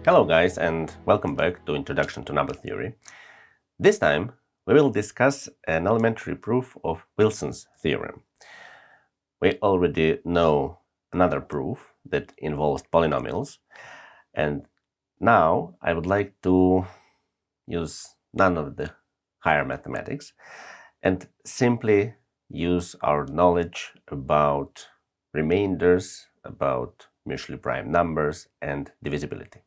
Hello guys, and welcome back to Introduction to Number Theory. This time we will discuss an elementary proof of Wilson's theorem. We already know another proof that involves polynomials, and now I would like to use none of the higher mathematics and simply use our knowledge about remainders, about mutually prime numbers, and divisibility.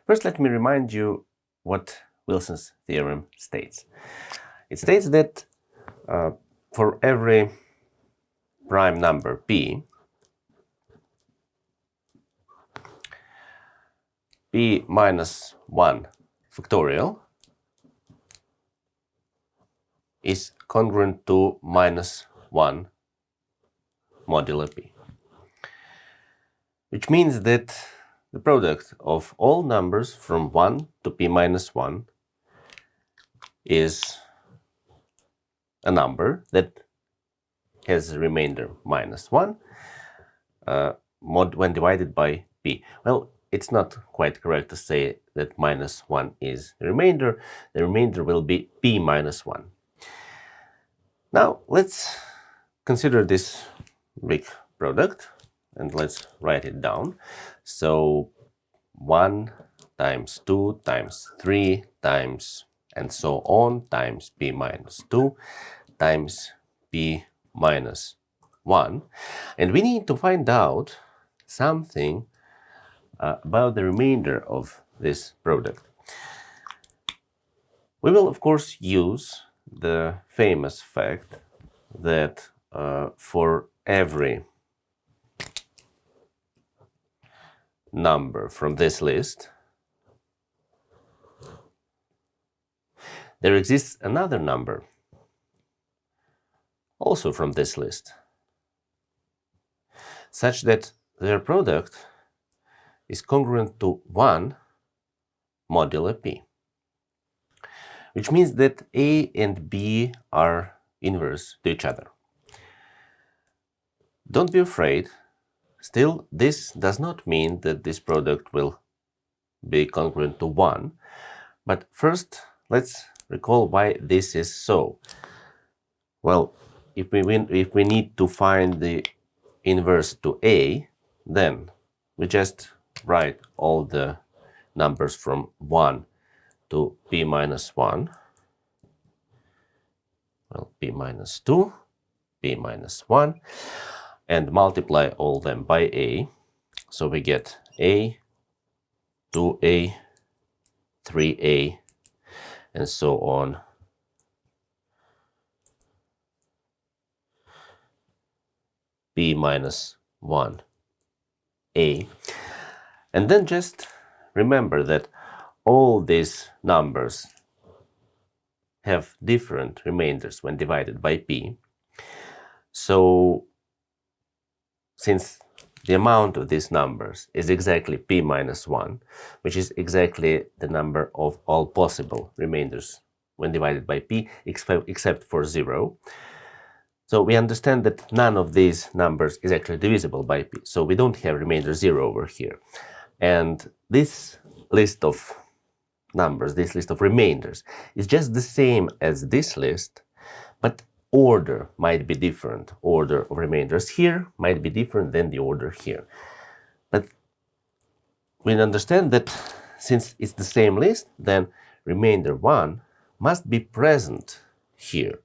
First, let me remind you what Wilson's theorem states. It states that for every prime number p minus 1 factorial is congruent to minus 1 modulo p, which means that the product of all numbers from 1 to p minus 1 is a number that has a remainder minus 1 when divided by p. Well, it's not quite correct to say that minus 1 is the remainder. The remainder will be p minus 1. Now, let's consider this big product and let's write it down. So 1 times 2 times 3 times and so on times p minus 2 times p minus 1. And we need to find out something about the remainder of this product. We will, of course, use the famous fact that for every number from this list, there exists another number also from this list, such that their product is congruent to 1 modulo p, which means that a and b are inverse to each other. Don't be afraid. Still, this does not mean that this product will be congruent to 1. But first, let's recall why this is so. Well, if we need to find the inverse to a, then we just write all the numbers from 1 to p minus 1. Well, p minus 2, p minus 1. And multiply all them by a, so we get a, 2a, 3a, and so on. p minus 1a. And then just remember that all these numbers have different remainders when divided by p. So since the amount of these numbers is exactly p minus 1, which is exactly the number of all possible remainders when divided by p, except for 0. So we understand that none of these numbers is actually divisible by p. So we don't have remainder 0 over here. And this list of numbers, this list of remainders, is just the same as this list, but order might be different. Order of remainders here might be different than the order here. But we understand that since it's the same list, then remainder 1 must be present here,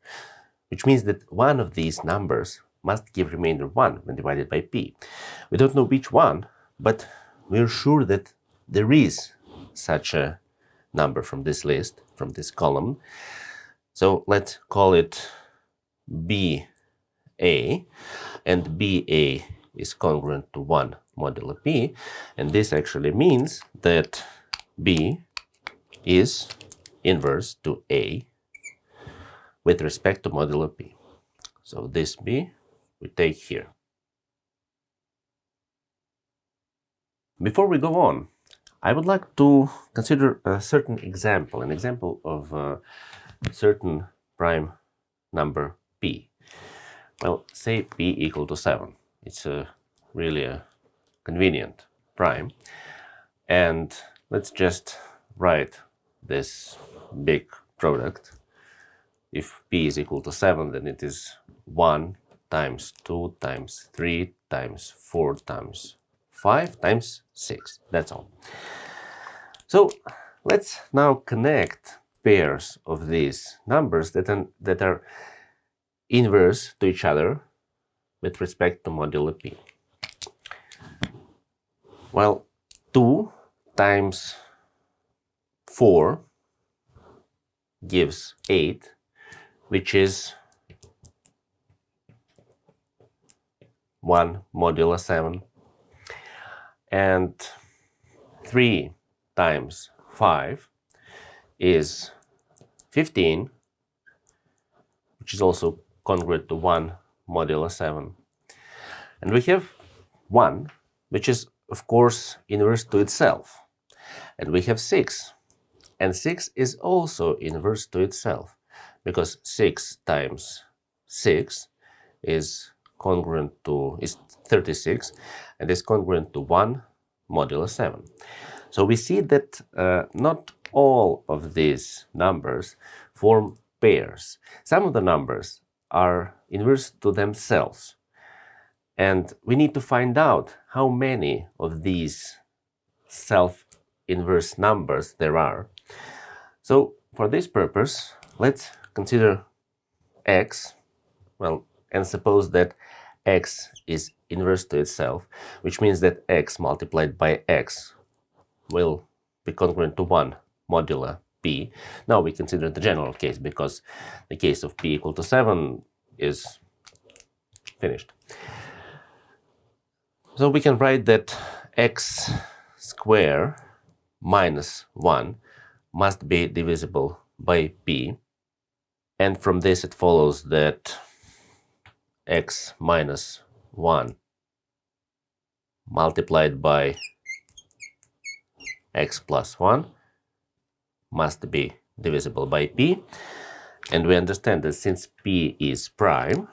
which means that one of these numbers must give remainder 1 when divided by p. We don't know which one, but we're sure that there is such a number from this list, from this column. So let's call it BA, and BA is congruent to 1 modulo p, and this actually means that B is inverse to A with respect to modulo p. So this B we take here. Before we go on, I would like to consider a certain example, an example of a certain prime number p. Well, say p equal to 7. It's really a convenient prime. And let's just write this big product. If p is equal to 7, then it is 1 times 2 times 3 times 4 times 5 times 6. That's all. So let's now connect pairs of these numbers that are inverse to each other with respect to modulo p. Well, 2 times 4 gives 8, which is 1 modulo 7. And 3 times 5 is 15, which is also congruent to 1 modulo 7. And we have 1, which is, of course, inverse to itself. And we have 6. And 6 is also inverse to itself, because 6 times 6 is 36, and is congruent to 1 modulo 7. So we see that not all of these numbers form pairs. Some of the numbers are inverse to themselves. And we need to find out how many of these self-inverse numbers there are. So for this purpose, let's consider x, well, and suppose that x is inverse to itself, which means that x multiplied by x will be congruent to 1 modulo p. Now we consider the general case, because the case of p equal to 7 is finished. So we can write that x squared minus 1 must be divisible by p. And from this it follows that x minus 1 multiplied by x plus 1 must be divisible by p. And we understand that since p is prime,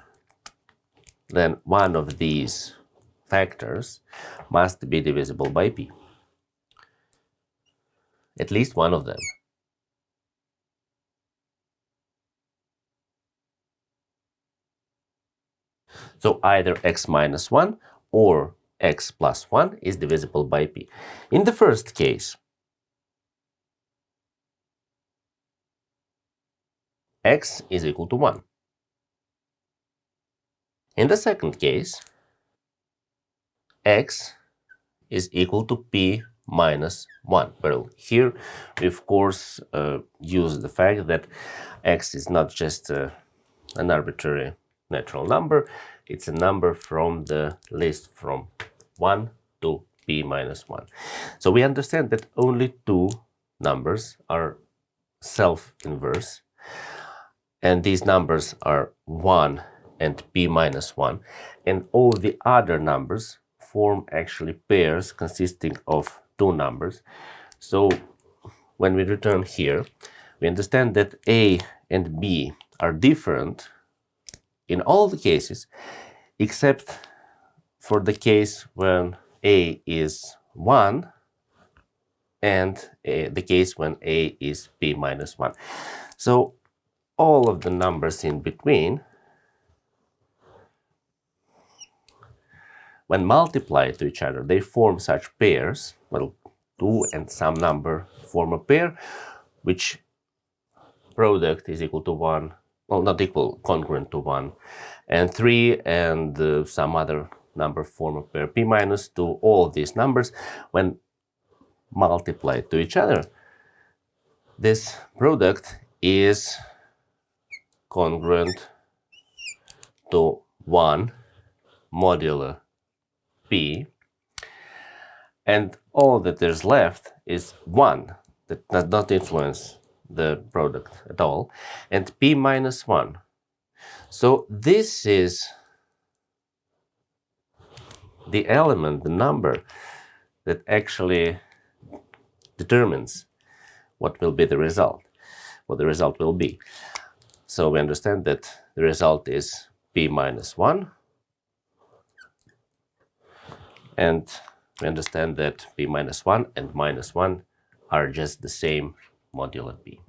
then one of these factors must be divisible by p. At least one of them. So either x minus 1 or x plus 1 is divisible by p. In the first case, x is equal to 1. In the second case, x is equal to p minus 1. Well, here we of course use the fact that x is not just an arbitrary natural number, it's a number from the list from 1 to p minus 1. So we understand that only two numbers are self-inverse, and these numbers are 1 and p minus 1, and all the other numbers form actually pairs consisting of two numbers. So when we return here, we understand that a and b are different in all the cases except for the case when a is 1 and the case when a is p minus 1. So all of the numbers in between, when multiplied to each other, they form such pairs. Well, 2 and some number form a pair, which product is equal to 1, well, not equal, congruent to 1, and 3 and some other number form a pair p minus 2. All these numbers, when multiplied to each other, this product is congruent to 1 modulo p, and all that there's left is 1 that does not influence the product at all, and p minus 1. So this is the element, the number, that actually determines what will be the result, what the result will be. So we understand that the result is p minus 1, and we understand that p minus 1 and minus 1 are just the same modulo p.